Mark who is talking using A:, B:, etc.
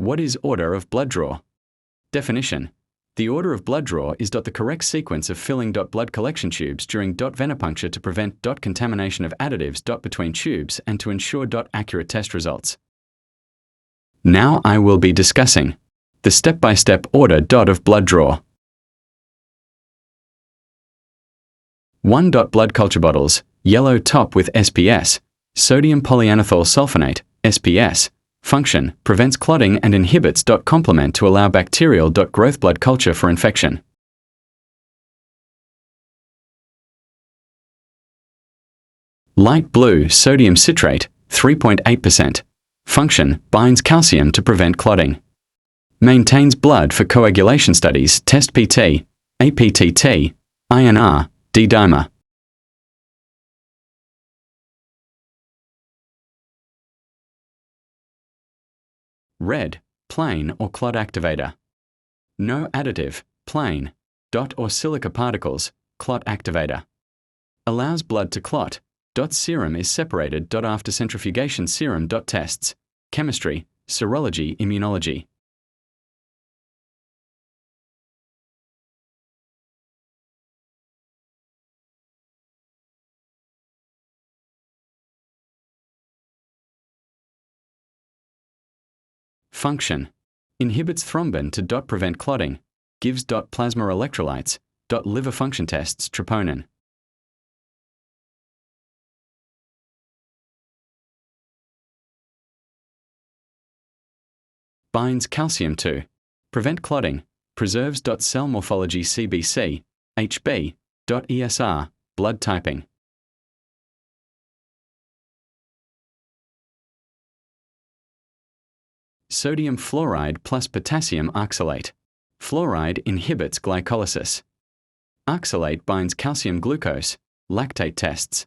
A: What is order of blood draw? Definition. The order of blood draw is the correct sequence of filling blood collection tubes during venipuncture to prevent contamination of additives between tubes and to ensure accurate test results. Now I will be discussing the step-by-step order of blood draw. 1. Blood culture bottles, yellow top with SPS, sodium polyanethyl sulfonate, SPS. Function, prevents clotting and inhibits complement to allow bacterial growth blood culture for infection. Light blue sodium citrate, 3.8%. Function, binds calcium to prevent clotting. Maintains blood for coagulation studies, test PT, APTT, INR, D-dimer. Red, plain or clot activator. No additive, plain, or silica particles, clot activator. Allows blood to clot. Serum is separated. After centrifugation serum. Tests. Chemistry, serology, immunology. Function. Inhibits thrombin to prevent clotting. Gives plasma electrolytes. Liver function tests troponin. Binds calcium to prevent clotting. Preserves cell morphology CBC, HB, ESR, blood typing. Sodium fluoride plus potassium oxalate. Fluoride inhibits glycolysis. Oxalate binds calcium glucose, lactate tests.